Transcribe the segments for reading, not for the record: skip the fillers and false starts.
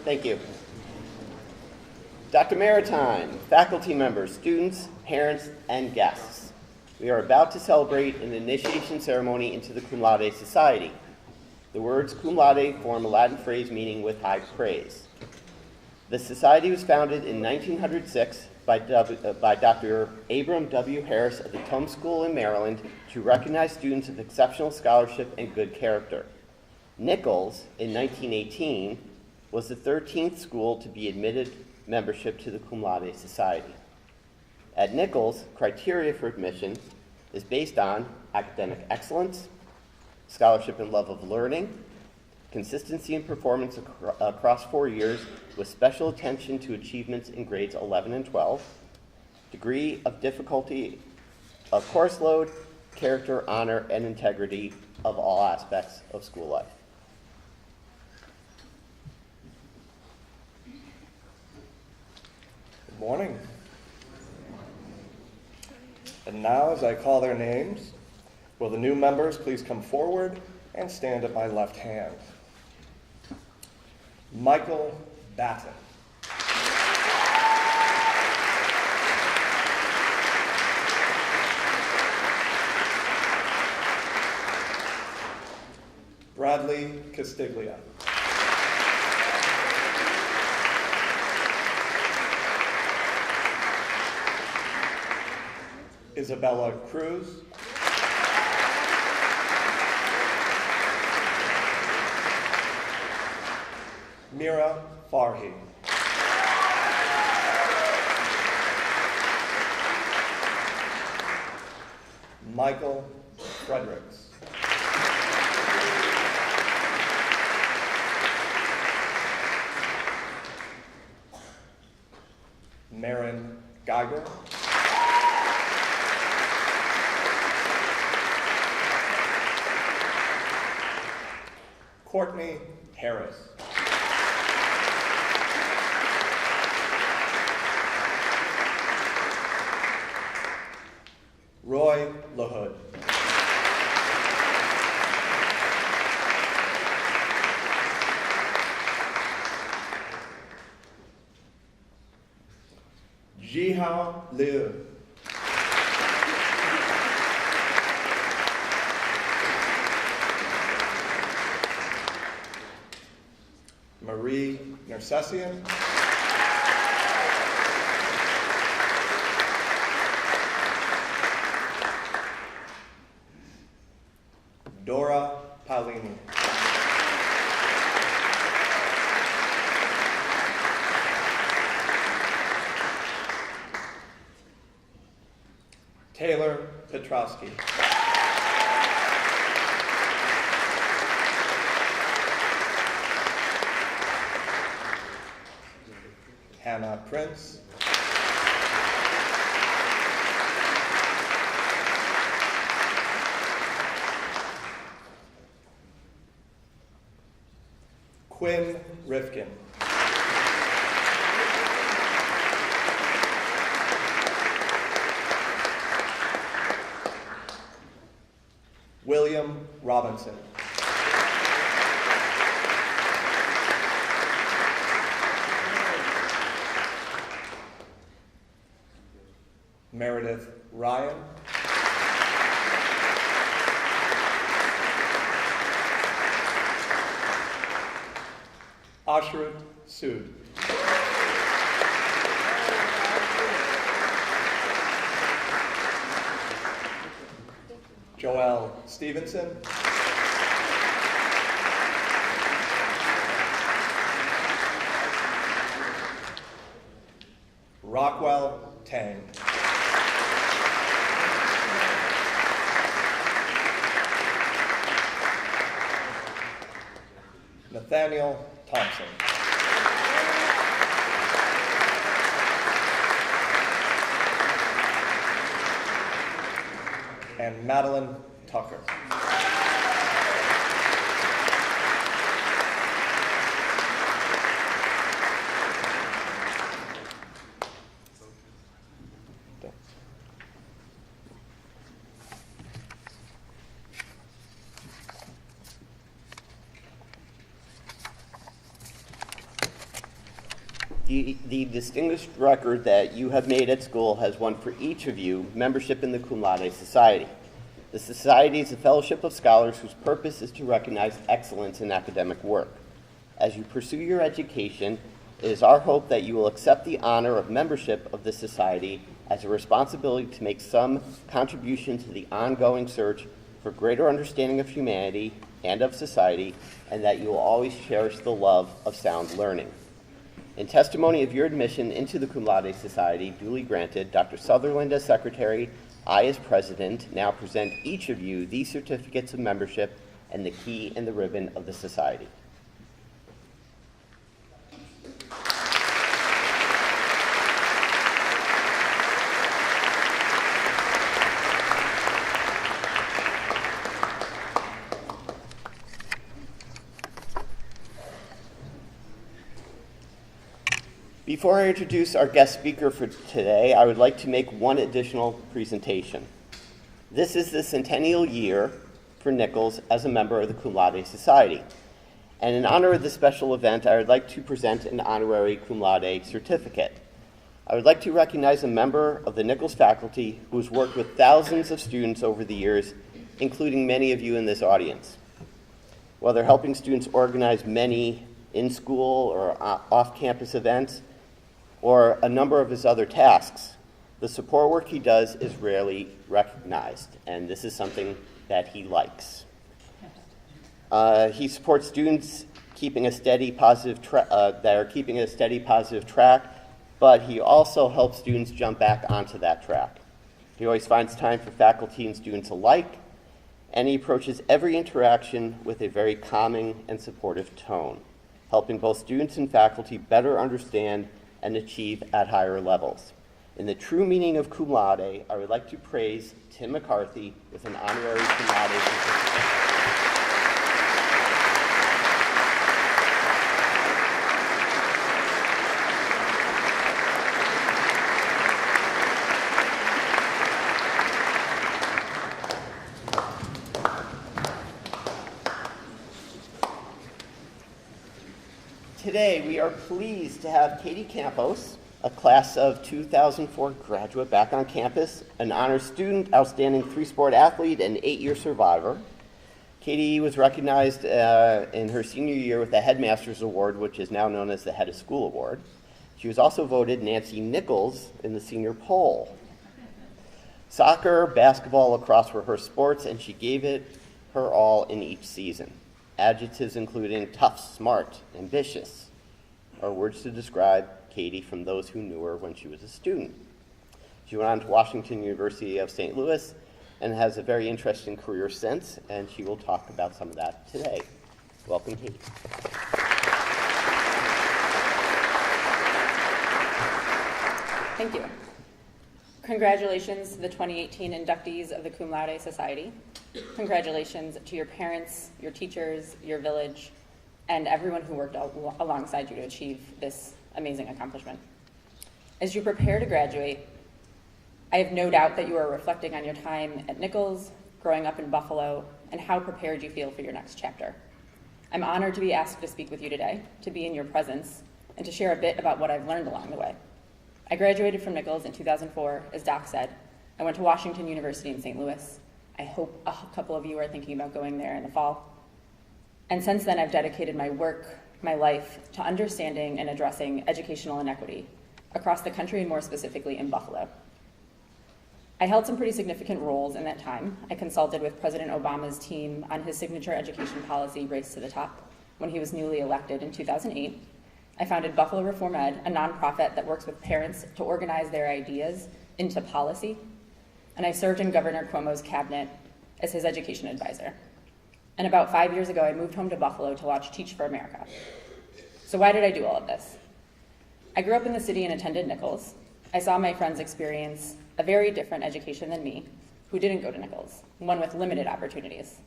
Thank you. Dr. Maritime, faculty members, students, parents, and guests, we are about to celebrate an initiation ceremony into the Cum Laude Society. The words cum laude form a Latin phrase meaning with high praise. The society was founded in 1906 by Dr. Abram W. Harris of the Tum School in Maryland to recognize students of exceptional scholarship and good character. Nichols, in 1918, was the 13th school to be admitted membership to the Cum Laude Society. At Nichols, criteria for admission is based on academic excellence, scholarship and love of learning, consistency in performance across 4 years with special attention to achievements in grades 11 and 12, degree of difficulty of course load, character, honor, and integrity of all aspects of school life. Good morning. And now, as I call their names, will the new members please come forward and stand at my left hand. Michael Batten. Bradley Castiglia. Isabella Cruz. Mira Farhi. Michael Fredericks. Marin Geiger. Courtney Harris. Roy LaHood. Jihao Liu. Marie Nersessian. Dora Paolini. Taylor Petrowski. Hannah Prince. Quinn Rifkin. William Robinson. Meredith Ryan. Ashrut Sood. Joelle Stevenson. Rockwell Tang. Nathaniel Thompson. And Madeline Tucker. The distinguished record that you have made at school has won for each of you membership in the Cum Laude Society. The Society is a fellowship of scholars whose purpose is to recognize excellence in academic work. As you pursue your education, it is our hope that you will accept the honor of membership of the Society as a responsibility to make some contribution to the ongoing search for greater understanding of humanity and of society, and that you will always cherish the love of sound learning. In testimony of your admission into the Cum Laude Society, duly granted, Dr. Sutherland as Secretary, I as President, now present each of you these certificates of membership and the key and the ribbon of the Society. Before I introduce our guest speaker for today, I would like to make one additional presentation. This is the centennial year for Nichols as a member of the Cum Laude Society. And in honor of this special event, I would like to present an honorary Cum Laude certificate. I would like to recognize a member of the Nichols faculty who has worked with thousands of students over the years, including many of you in this audience. Whether helping students organize many in-school or off-campus events, or a number of his other tasks, the support work he does is rarely recognized, and this is something that he likes. He supports students keeping a steady positive track, but he also helps students jump back onto that track. He always finds time for faculty and students alike, and he approaches every interaction with a very calming and supportive tone, helping both students and faculty better understand and achieve at higher levels. In the true meaning of cum laude, I would like to praise Tim McCarthy with an honorary cum laude certificate. Today, we are pleased to have Katie Campos, a class of 2004 graduate back on campus, an honors student, outstanding three-sport athlete, and 8-year survivor. Katie was recognized in her senior year with the Headmaster's Award, which is now known as the Head of School Award. She was also voted Nancy Nichols in the senior poll. Soccer, basketball, lacrosse were her sports, and she gave it her all in each season. Adjectives including tough, smart, ambitious are words to describe Katie from those who knew her when she was a student. She went on to Washington University of St. Louis and has a very interesting career since, and she will talk about some of that today. Welcome, Katie. Thank you. Congratulations to the 2018 inductees of the Cum Laude Society. Congratulations to your parents, your teachers, your village, and everyone who worked alongside you to achieve this amazing accomplishment. As you prepare to graduate, I have no doubt that you are reflecting on your time at Nichols, growing up in Buffalo, and how prepared you feel for your next chapter. I'm honored to be asked to speak with you today, to be in your presence, and to share a bit about what I've learned along the way. I graduated from Nichols in 2004, as Doc said. I went to Washington University in St. Louis. I hope a couple of you are thinking about going there in the fall. And since then, I've dedicated my work, my life, to understanding and addressing educational inequity across the country and more specifically in Buffalo. I held some pretty significant roles in that time. I consulted with President Obama's team on his signature education policy, Race to the Top, when he was newly elected in 2008. I founded Buffalo Reform Ed, a nonprofit that works with parents to organize their ideas into policy. And I served in Governor Cuomo's cabinet as his education advisor. And about 5 years ago, I moved home to Buffalo to launch Teach for America. So why did I do all of this? I grew up in the city and attended Nichols. I saw my friends experience a very different education than me, who didn't go to Nichols, one with limited opportunities.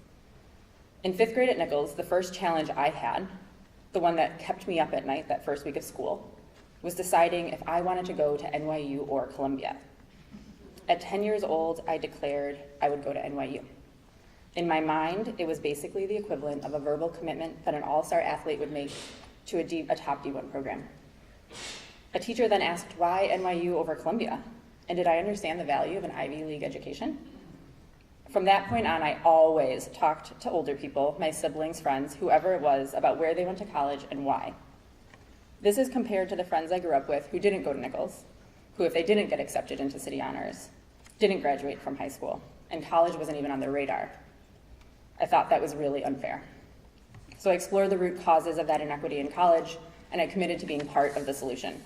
In 5th grade at Nichols, the first challenge I had, the one that kept me up at night that first week of school, was deciding if I wanted to go to NYU or Columbia. At 10 years old, I declared I would go to NYU. In my mind, it was basically the equivalent of a verbal commitment that an all-star athlete would make to a top D1 program. A teacher then asked, why NYU over Columbia? And did I understand the value of an Ivy League education? From that point on, I always talked to older people, my siblings, friends, whoever it was, about where they went to college and why. This is compared to the friends I grew up with who didn't go to Nichols, who, if they didn't get accepted into City Honors, didn't graduate from high school, and college wasn't even on their radar. I thought that was really unfair. So I explored the root causes of that inequity in college, and I committed to being part of the solution.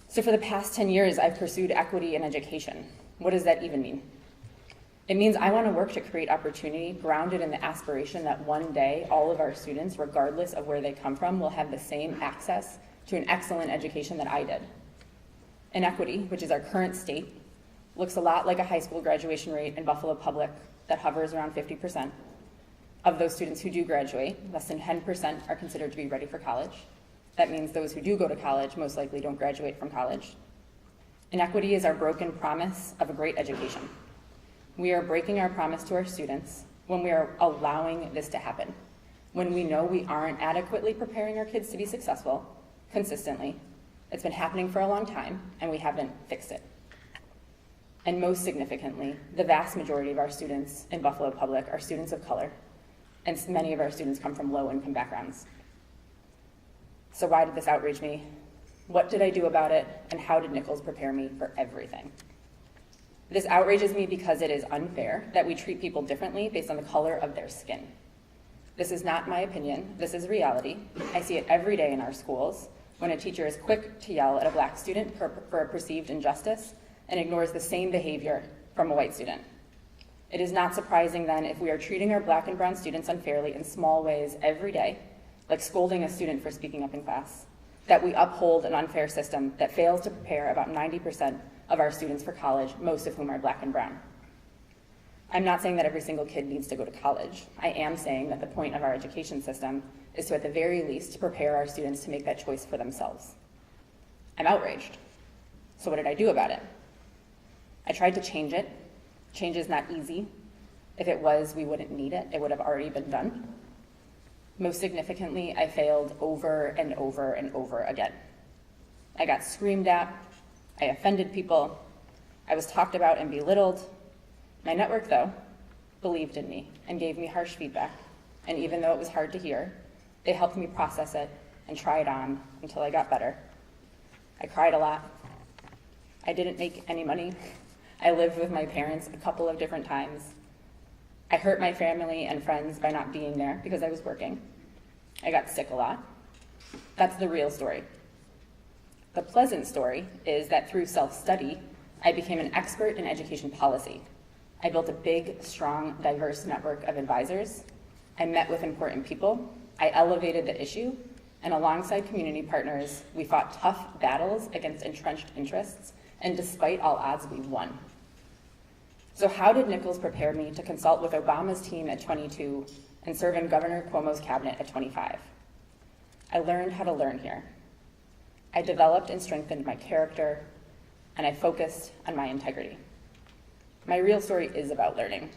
So for the past 10 years, I've pursued equity in education. What does that even mean? It means I want to work to create opportunity grounded in the aspiration that one day all of our students, regardless of where they come from, will have the same access to an excellent education that I did. Inequity, which is our current state, looks a lot like a high school graduation rate in Buffalo Public that hovers around 50%. Of those students who do graduate, less than 10% are considered to be ready for college. That means those who do go to college most likely don't graduate from college. Inequity is our broken promise of a great education. We are breaking our promise to our students when we are allowing this to happen, when we know we aren't adequately preparing our kids to be successful consistently. It's been happening for a long time, and we haven't fixed it. And most significantly, the vast majority of our students in Buffalo Public are students of color, and many of our students come from low-income backgrounds. So why did this outrage me? What did I do about it, and how did Nichols prepare me for everything? This outrages me because it is unfair that we treat people differently based on the color of their skin. This is not my opinion, this is reality. I see it every day in our schools when a teacher is quick to yell at a black student for a perceived injustice and ignores the same behavior from a white student. It is not surprising then if we are treating our black and brown students unfairly in small ways every day, like scolding a student for speaking up in class, that we uphold an unfair system that fails to prepare about 90% of our students for college, most of whom are black and brown. I'm not saying that every single kid needs to go to college. I am saying that the point of our education system is to, at the very least, prepare our students to make that choice for themselves. I'm outraged. So what did I do about it? I tried to change it. Change is not easy. If it was, we wouldn't need it. It would have already been done. Most significantly, I failed over and over and over again. I got screamed at. I offended people. I was talked about and belittled. My network, though, believed in me and gave me harsh feedback. And even though it was hard to hear, they helped me process it and try it on until I got better. I cried a lot. I didn't make any money. I lived with my parents a couple of different times. I hurt my family and friends by not being there because I was working. I got sick a lot. That's the real story. The pleasant story is that through self-study, I became an expert in education policy. I built a big, strong, diverse network of advisors. I met with important people. I elevated the issue, and alongside community partners, we fought tough battles against entrenched interests, and despite all odds, we won. So how did Nichols prepare me to consult with Obama's team at 22 and serve in Governor Cuomo's cabinet at 25? I learned how to learn here. I developed and strengthened my character, and I focused on my integrity. My real story is about learning,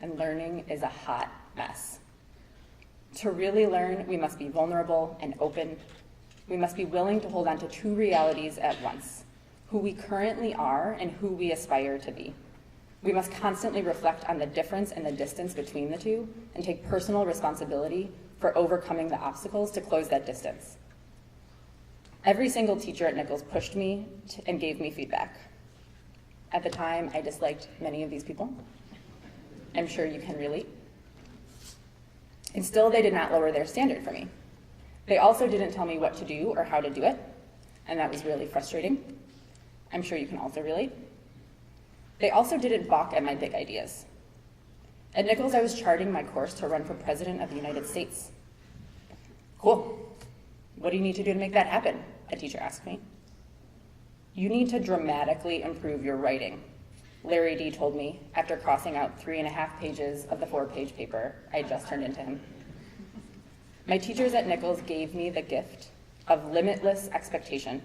and learning is a hot mess. To really learn, we must be vulnerable and open. We must be willing to hold on to two realities at once, who we currently are and who we aspire to be. We must constantly reflect on the difference and the distance between the two and take personal responsibility for overcoming the obstacles to close that distance. Every single teacher at Nichols pushed me and gave me feedback. At the time, I disliked many of these people. I'm sure you can relate. And still, they did not lower their standard for me. They also didn't tell me what to do or how to do it, and that was really frustrating. I'm sure you can also relate. They also didn't balk at my big ideas. At Nichols, I was charting my course to run for President of the United States. Cool. What do you need to do to make that happen? A teacher asked me. You need to dramatically improve your writing, Larry D. told me after crossing out 3.5 pages of the 4-page paper I just turned into him. My teachers at Nichols gave me the gift of limitless expectation,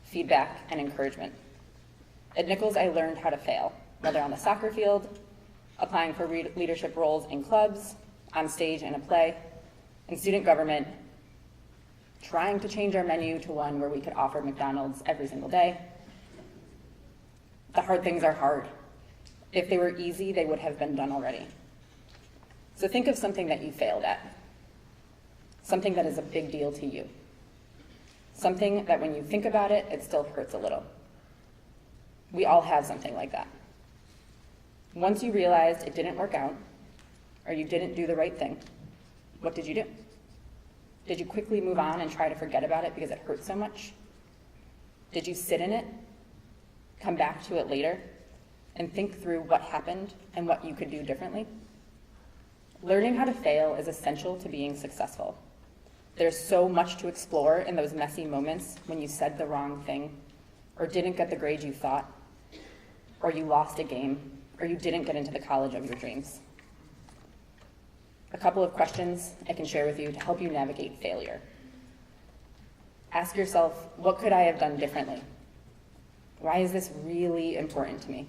feedback, and encouragement. At Nichols, I learned how to fail, whether on the soccer field, applying for leadership roles in clubs, on stage in a play, in student government, trying to change our menu to one where we could offer McDonald's every single day. The hard things are hard. If they were easy, they would have been done already. So think of something that you failed at, something that is a big deal to you, something that when you think about it, it still hurts a little. We all have something like that. Once you realized it didn't work out, or you didn't do the right thing, what did you do? Did you quickly move on and try to forget about it because it hurt so much? Did you sit in it, come back to it later, and think through what happened and what you could do differently? Learning how to fail is essential to being successful. There's so much to explore in those messy moments when you said the wrong thing, or didn't get the grade you thought, or you lost a game, or you didn't get into the college of your dreams. A couple of questions I can share with you to help you navigate failure. Ask yourself, what could I have done differently? Why is this really important to me?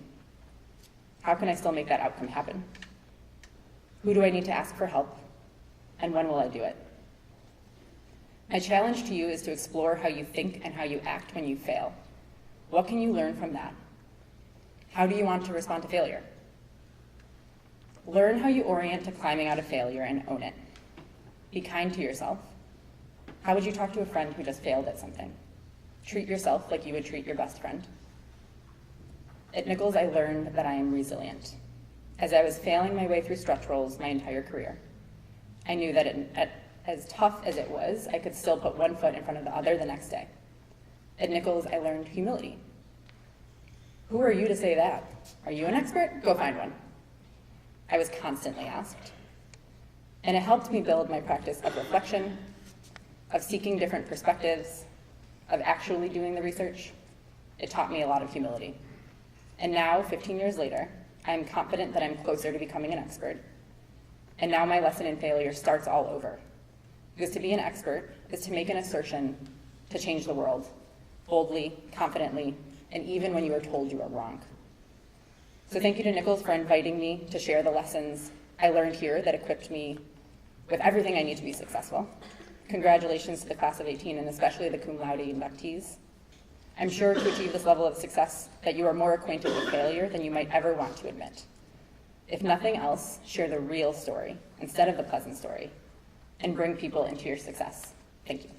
How can I still make that outcome happen? Who do I need to ask for help? And when will I do it? My challenge to you is to explore how you think and how you act when you fail. What can you learn from that? How do you want to respond to failure? Learn how you orient to climbing out of failure and own it. Be kind to yourself. How would you talk to a friend who just failed at something? Treat yourself like you would treat your best friend. At Nichols, I learned that I am resilient. As I was failing my way through stretch roles my entire career, I knew that as tough as it was, I could still put one foot in front of the other the next day. At Nichols, I learned humility. Who are you to say that? Are you an expert? Go find one. I was constantly asked. And it helped me build my practice of reflection, of seeking different perspectives, of actually doing the research. It taught me a lot of humility. And now, 15 years later, I am confident that I'm closer to becoming an expert. And now my lesson in failure starts all over. Because to be an expert is to make an assertion to change the world, boldly, confidently, and even when you are told you are wrong. So thank you to Nichols for inviting me to share the lessons I learned here that equipped me with everything I need to be successful. Congratulations to the class of 18 and especially the Cum Laude inductees. I'm sure to achieve this level of success that you are more acquainted with failure than you might ever want to admit. If nothing else, share the real story instead of the pleasant story and bring people into your success. Thank you.